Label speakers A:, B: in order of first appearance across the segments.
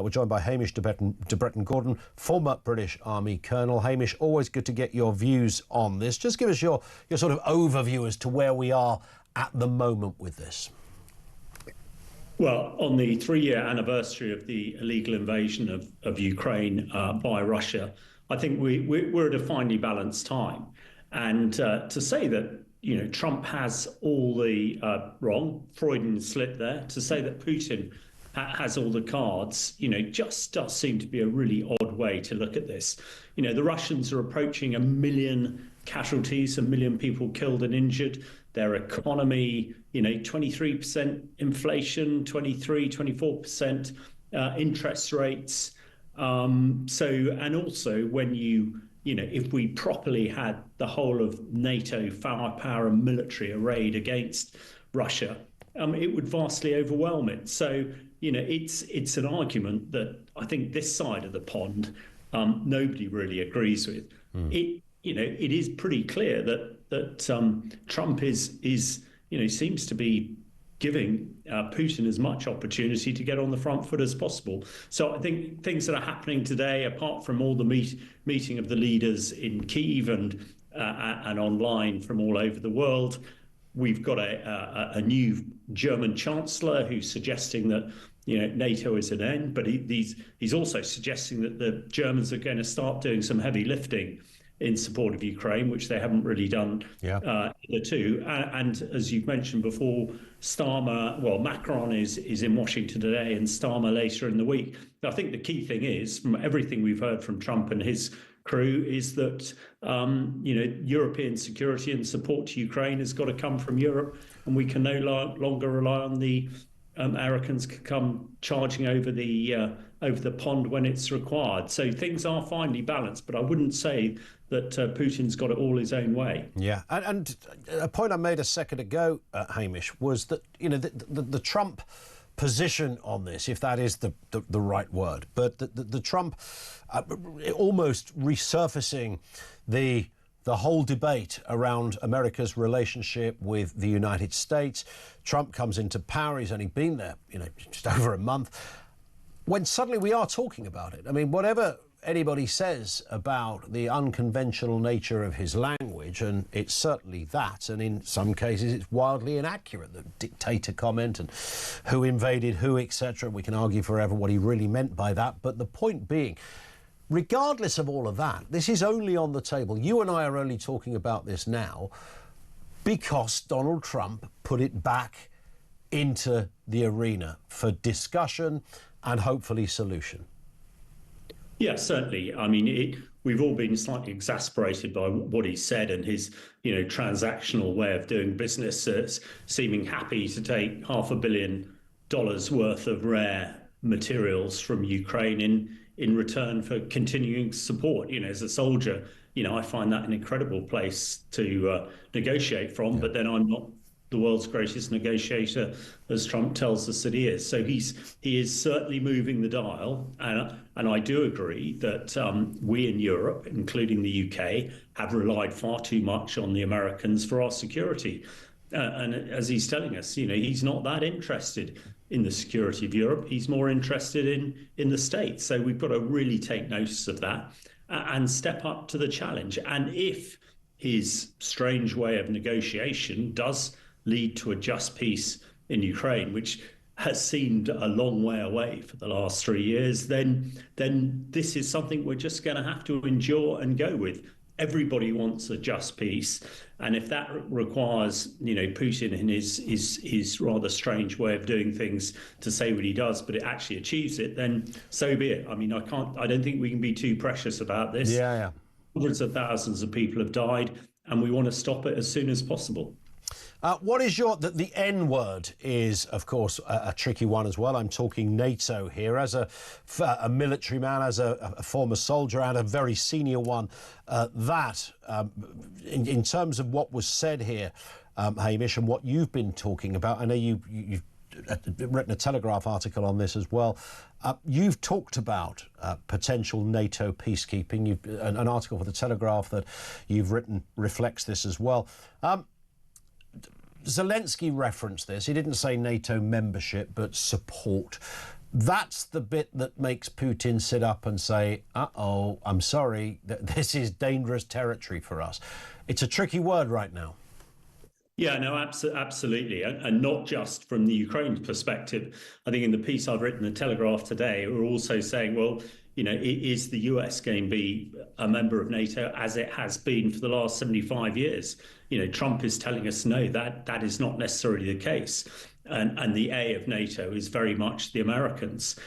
A: We're joined by Hamish de Bretton-Gordon, former British Army Colonel. Hamish, always good to get your views on this. Just give us your sort of overview as to where we are at the moment with this.
B: Well, on the 3-year anniversary of the illegal invasion of Ukraine by Russia, I think we're at a finely balanced time. And to say that, Trump has all the wrong, Freudian slip there, to say that Putin has all the cards, just does seem to be a really odd way to look at this. The Russians are approaching 1 million casualties, 1 million people killed and injured. Their economy, 23% inflation, 24% interest rates. And also when if we properly had the whole of NATO firepower and military arrayed against Russia, it would vastly overwhelm it. So, it's an argument that I think this side of the pond, nobody really agrees with. It is pretty clear that Trump seems to be giving Putin as much opportunity to get on the front foot as possible. So I think things that are happening today, apart from all the meeting of the leaders in Kyiv and online from all over the world, we've got a new German chancellor who's suggesting that NATO is an end, but he's also suggesting that the Germans are going to start doing some heavy lifting in support of Ukraine, which they haven't really done hitherto. And as you've mentioned before, Macron is in Washington today and Starmer later in the week. I think the key thing is, from everything we've heard from Trump and his crew, is that European security and support to Ukraine has got to come from Europe, and we can no longer rely on the Americans to come charging over the pond when it's required. So things are finely balanced, but I wouldn't say that Putin's got it all his own way.
A: Yeah, and a point I made a second ago, Hamish, was that the Trump position on this, if that is the right word, but the Trump almost resurfacing the whole debate around America's relationship with the United States. Trump comes into power. He's only been there, just over a month. When suddenly we are talking about it, I mean, whatever anybody says about the unconventional nature of his language, and it's certainly that, and in some cases it's wildly inaccurate, the dictator comment and who invaded who, etc. We can argue forever what he really meant by that. But the point being, regardless of all of that, this is only on the table. You and I are only talking about this now because Donald Trump put it back into the arena for discussion and hopefully solution.
B: Yeah, certainly. I mean, we've all been slightly exasperated by what he said and his, transactional way of doing business, seeming happy to take $500 million worth of rare materials from Ukraine in return for continuing support. As a soldier, I find that an incredible place to negotiate from, but then I'm not the world's greatest negotiator, as Trump tells us that he is. So he is certainly moving the dial, and I do agree that we in Europe, including the UK, have relied far too much on the Americans for our security. And as he's telling us, he's not that interested in the security of Europe. He's more interested in the States. So we've got to really take notice of that and step up to the challenge. And if his strange way of negotiation does lead to a just peace in Ukraine, which has seemed a long way away for the last 3 years, then this is something we're just going to have to endure and go with. Everybody wants a just peace, and if that requires, Putin in his rather strange way of doing things to say what he does, but it actually achieves it, then so be it. I mean, I don't think we can be too precious about this.
A: Yeah.
B: Hundreds of thousands of people have died, and we want to stop it as soon as possible.
A: What is the N word is, of course, a tricky one as well. I'm talking NATO here. As a military man, as a former soldier, and a very senior one, in terms of what was said here, Hamish, and what you've been talking about, I know you've written a Telegraph article on this as well. You've talked about potential NATO peacekeeping. An article for the Telegraph that you've written reflects this as well. Zelensky referenced this. He didn't say NATO membership, but support. That's the bit that makes Putin sit up and say, uh-oh, I'm sorry, this is dangerous territory for us. It's a tricky word right now.
B: Yeah, no, absolutely. And not just from the Ukraine perspective. I think in the piece I've written in the Telegraph today, we're also saying, well, is the US going to be a member of NATO as it has been for the last 75 years? Trump is telling us, no, that is not necessarily the case. And the A of NATO is very much the Americans.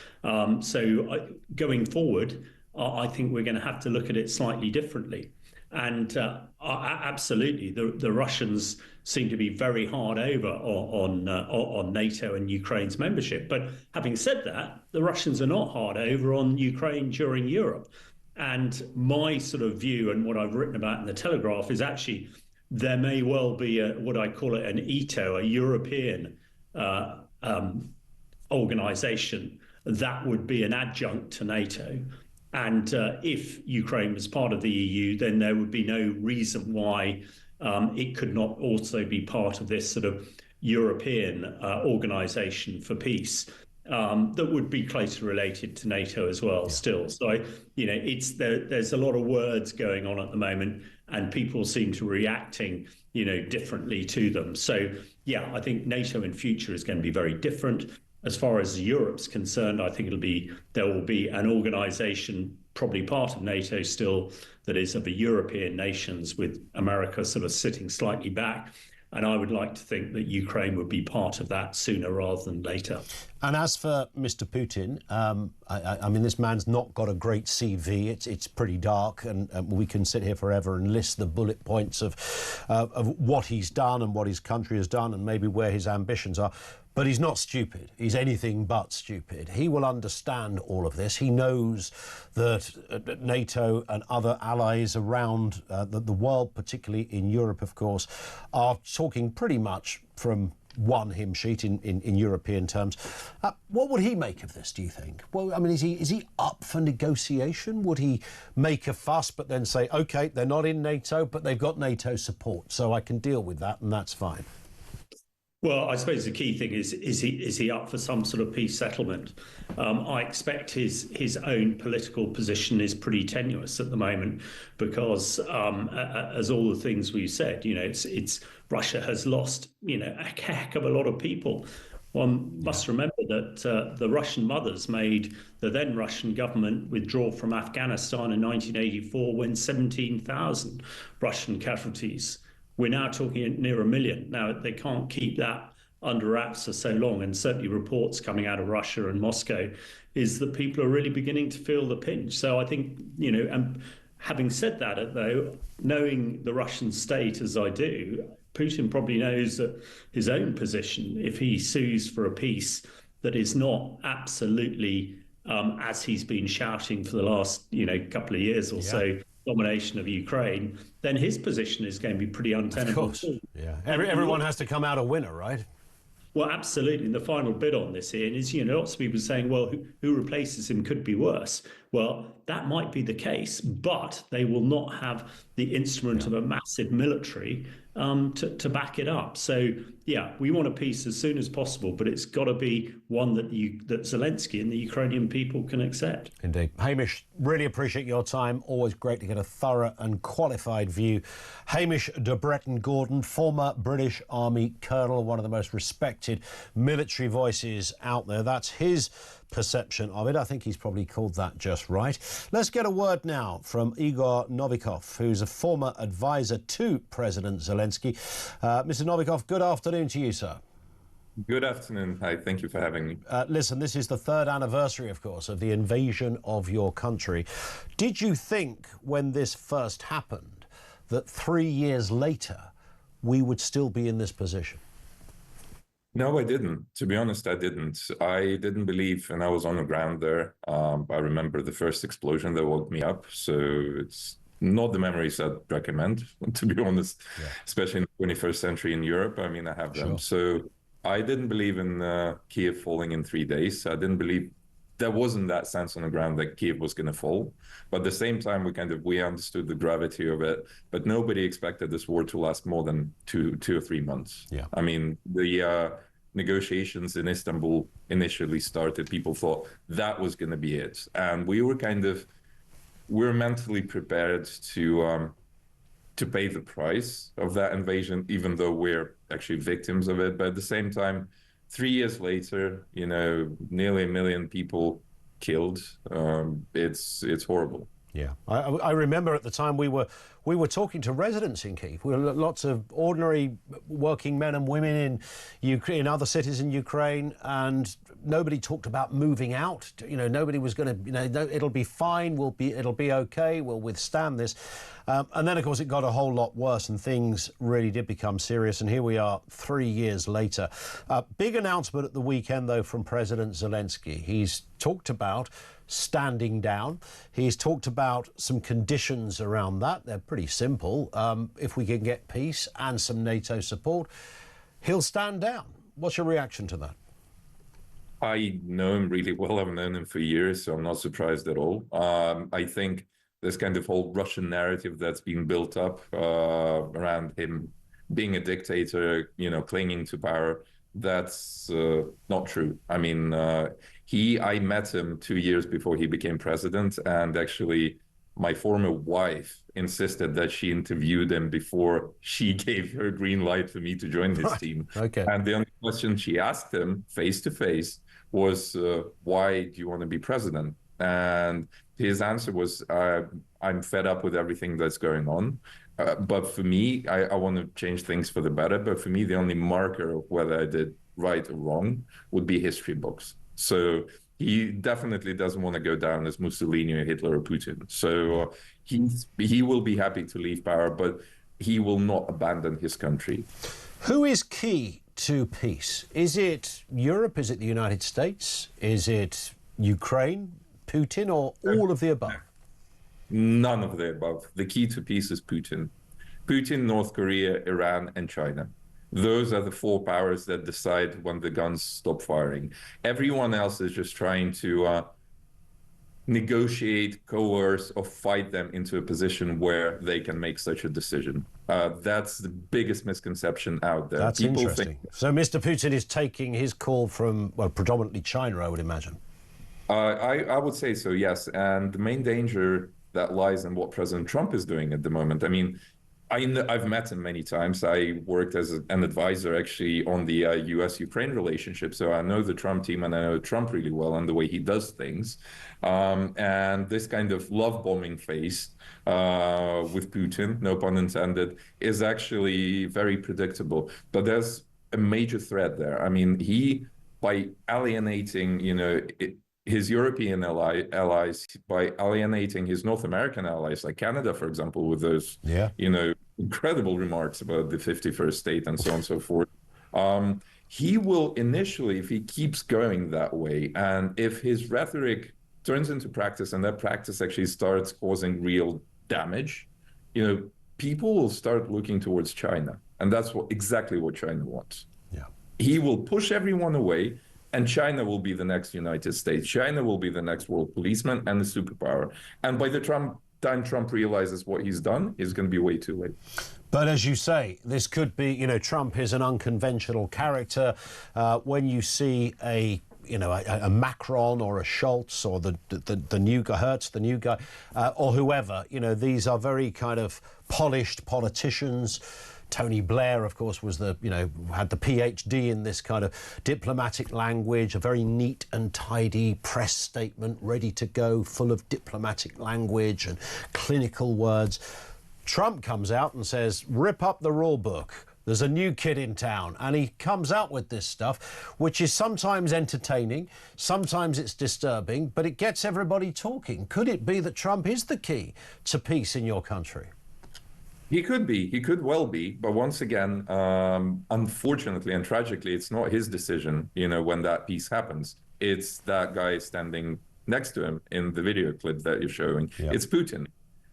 B: So going forward, I think we're going to have to look at it slightly differently. And absolutely, the Russians seem to be very hard over on NATO and Ukraine's membership. But having said that, the Russians are not hard over on Ukraine during Europe. And my sort of view and what I've written about in the Telegraph is actually there may well be what I call it an ETO, a European organization that would be an adjunct to NATO. And if Ukraine was part of the EU, then there would be no reason why it could not also be part of this sort of European organization for peace that would be closely related to NATO as well. Yeah. Still, so there's a lot of words going on at the moment, and people seem to be reacting differently to them. So yeah, I think NATO in future is going to be very different. As far as Europe's concerned, I think there will be an organization, probably part of NATO still, that is of the European nations, with America sort of sitting slightly back. And I would like to think that Ukraine would be part of that sooner rather than later.
A: And as for Mr. Putin, I mean, this man's not got a great CV. It's pretty dark, and we can sit here forever and list the bullet points of what he's done and what his country has done and maybe where his ambitions are. But he's not stupid. He's anything but stupid. He will understand all of this. He knows that NATO and other allies around the world, particularly in Europe, of course, are talking pretty much from one hymn sheet in European terms. What would he make of this, do you think? Well, I mean, is he up for negotiation? Would he make a fuss but then say, OK, they're not in NATO, but they've got NATO support, so I can deal with that and that's fine?
B: Well, I suppose the key thing is he up for some sort of peace settlement? I expect his own political position is pretty tenuous at the moment because, as all the things we've said, it's Russia has lost, a heck of a lot of people. One must remember that the Russian mothers made the then Russian government withdraw from Afghanistan in 1984 when 17,000 Russian casualties. We're now talking near 1 million. Now, they can't keep that under wraps for so long. And certainly reports coming out of Russia and Moscow is that people are really beginning to feel the pinch. So I think, and having said that, though, knowing the Russian state as I do, Putin probably knows that his own position, if he sues for a peace that is not absolutely, as he's been shouting for the last, couple of years or so, domination of Ukraine, then his position is going to be pretty untenable.
A: Of course. Yeah. Everyone has to come out a winner, right?
B: Well, absolutely. And the final bit on this, Ian, is, lots of people saying, well, who replaces him could be worse. Well, that might be the case, but they will not have the instrument of a massive military to back it up. So, yeah, we want a peace as soon as possible, but it's got to be one that Zelensky and the Ukrainian people can accept.
A: Indeed. Hamish, really appreciate your time. Always great to get a thorough and qualified view. Hamish de Bretton-Gordon, former British Army colonel, one of the most respected military voices out there. That's his perception of it. I think he's probably called that just right. Let's get a word now from Igor Novikov, who's a former advisor to President Zelensky. Mr. Novikov, good afternoon to you, sir.
C: Good afternoon. Hi, thank you for having me.
A: Listen, this is the 3rd anniversary, of course, of the invasion of your country. Did you think when this first happened that 3 years later we would still be in this position?
C: No, I didn't. To be honest, I didn't. I didn't believe, and I was on the ground there. I remember the first explosion that woke me up. So it's not the memories I'd recommend, to be honest, especially in the 21st century in Europe. I mean, I have them. So I didn't believe in Kiev falling in 3 days. I didn't believe there wasn't that sense on the ground that Kiev was going to fall. But at the same time, we understood the gravity of it. But nobody expected this war to last more than two or 3 months.
A: Yeah.
C: I mean, negotiations in Istanbul initially started, people thought that was going to be it. And we're mentally prepared to pay the price of that invasion, even though we're actually victims of it. But at the same time, 3 years later, nearly 1 million people killed. It's horrible.
A: Yeah, I remember at the time we were talking to residents in Kyiv. We were lots of ordinary working men and women in other cities in Ukraine, and nobody talked about moving out. Nobody was going to. It'll be fine. It'll be okay. We'll withstand this. And then, of course, it got a whole lot worse, and things really did become serious. And here we are, 3 years later. Big announcement at the weekend, though, from President Zelensky. He's talked about standing down. He's talked about some conditions around that. They're pretty simple. If we can get peace and some NATO support, he'll stand down. What's your reaction to that?
C: I know him really well. I've known him for years, so I'm not surprised at all. I think this kind of whole Russian narrative that's been built up around him being a dictator, clinging to power, that's not true. I mean, I met him 2 years before he became president, and actually my former wife insisted that she interviewed him before she gave her green light for me to join his team.
A: Okay.
C: And the only question she asked him face to face was, why do you want to be president? And his answer was, I'm fed up with everything that's going on. But for me, I want to change things for the better. But for me, the only marker of whether I did right or wrong would be history books. So he definitely doesn't want to go down as Mussolini or Hitler or Putin. So he will be happy to leave power, but he will not abandon his country.
A: Who is key to peace? Is it Europe? Is it the United States? Is it Ukraine, Putin, or all of the above?
C: None of the above. The key to peace is Putin. Putin, North Korea, Iran, and China. Those are the four powers that decide when the guns stop firing. Everyone else is just trying to negotiate, coerce, or fight them into a position where they can make such a decision. That's the biggest misconception out there.
A: That's
C: People
A: interesting. So Mr. Putin is taking his call from, well, predominantly China, I would imagine.
C: I would say so, yes. And the main danger that lies in what President Trump is doing at the moment. I mean, I've met him many times. I worked as an advisor actually on the U.S. Ukraine relationship. So I know the Trump team and I know Trump really well and the way he does things. And this kind of love bombing phase with Putin, no pun intended, is actually very predictable. But there's a major threat there. I mean, by alienating, his European allies, by alienating his North American allies, like Canada, for example, with those, incredible remarks about the 51st state and so on and so forth. He will initially, if he keeps going that way, and if his rhetoric turns into practice and that practice actually starts causing real damage, people will start looking towards China. And that's exactly what China wants.
A: Yeah.
C: He will push everyone away. And China will be the next United States. China will be the next world policeman and the superpower. And by the time Trump realizes what he's done, it's going to be way too late.
A: But as you say, this could be, Trump is an unconventional character. When you see a Macron or a Schultz or the new guy, Hertz, the new guy, or whoever, these are very kind of polished politicians. Tony Blair, of course, was had the PhD in this kind of diplomatic language, a very neat and tidy press statement, ready to go, full of diplomatic language and clinical words. Trump comes out and says, rip up the rule book. There's a new kid in town. And he comes out with this stuff, which is sometimes entertaining, sometimes it's disturbing, but it gets everybody talking. Could it be that Trump is the key to peace in your country?
C: He could be. He could well be. But once again, unfortunately and tragically, it's not his decision, when that peace happens. It's that guy standing next to him in the video clip that you're showing. Yeah. It's Putin.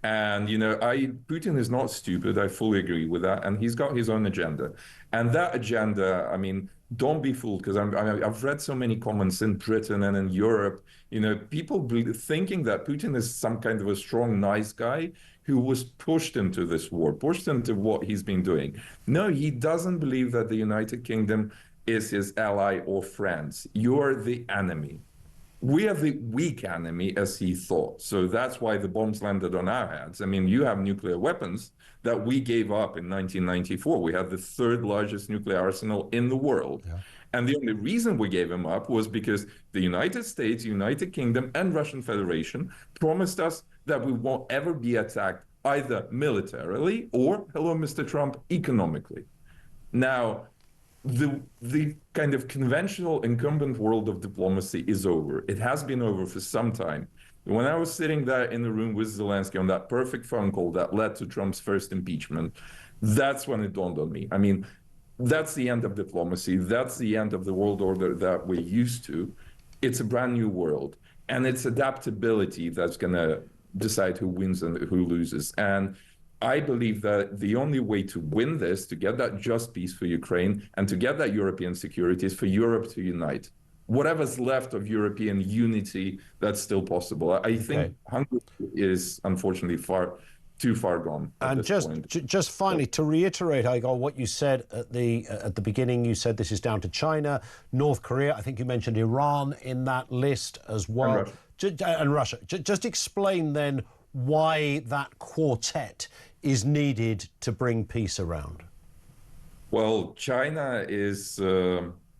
C: And, Putin is not stupid. I fully agree with that. And he's got his own agenda. And that agenda, I mean, don't be fooled, because I've read so many comments in Britain and in Europe, people thinking that Putin is some kind of a strong, nice guy who was pushed into this war, pushed into what he's been doing. No, he doesn't believe that the United Kingdom is his ally or friends. You're the enemy. We are the weak enemy, as he thought. So that's why the bombs landed on our heads. I mean, you have nuclear weapons that we gave up in 1994. We had the third largest nuclear arsenal in the world. Yeah. And the only reason we gave them up was because the United States, United Kingdom, and Russian Federation promised us that we won't ever be attacked either militarily or, hello, Mr. Trump, economically. Now, the kind of conventional incumbent world of diplomacy is over. It has been over for some time. When I was sitting there in the room with Zelensky on that perfect phone call that led to Trump's first impeachment, that's when it dawned on me. I mean, that's the end of diplomacy. That's the end of the world order that we're used to. It's a brand new world. And it's adaptability that's going to decide who wins and who loses. And I believe that the only way to win this, to get that just peace for Ukraine and to get that European security, is for Europe to unite. Whatever's left of European unity, that's still possible. I think Hungary is unfortunately too far gone.
A: And just finally, to reiterate, Igor, what you said at the beginning, you said this is down to China, North Korea. I think you mentioned Iran in that list as well, and Russia. Just explain then why that quartet is needed to bring peace around.
C: Well, China is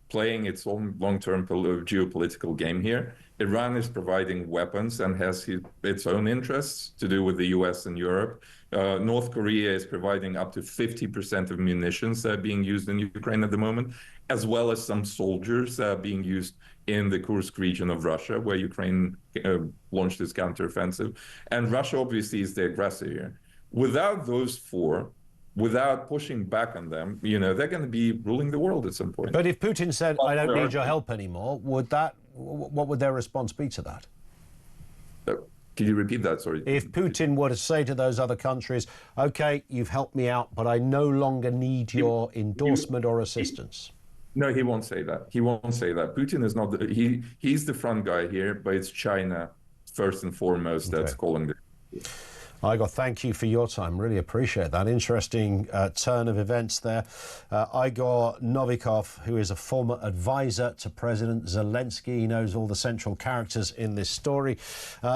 C: playing its own long-term geopolitical game here. Iran is providing weapons and has its own interests to do with the US and Europe. North Korea is providing up to 50% of munitions that are being used in Ukraine at the moment, as well as some soldiers being used in the Kursk region of Russia, where Ukraine launched its counteroffensive. And Russia obviously is the aggressor here. Without those four, without pushing back on them, you know, they're going to be ruling the world at some point.
A: But if Putin said, I don't need your help anymore, what would their response be to that?
C: Can you repeat that? Sorry.
A: If Putin were to say to those other countries, okay, you've helped me out, but I no longer need your endorsement or assistance.
C: No, he won't say that. He won't say that. Putin is not, he's the front guy here, but it's China first and foremost that's calling the...
A: Igor, thank you for your time. Really appreciate that. Interesting turn of events there. Igor Novikov, who is a former advisor to President Zelensky. He knows all the central characters in this story.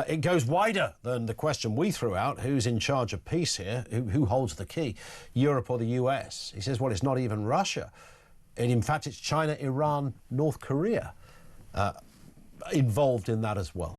A: It goes wider than the question we threw out. Who's in charge of peace here? Who holds the key? Europe or the US? He says, well, it's not even Russia. And in fact, it's China, Iran, North Korea involved in that as well.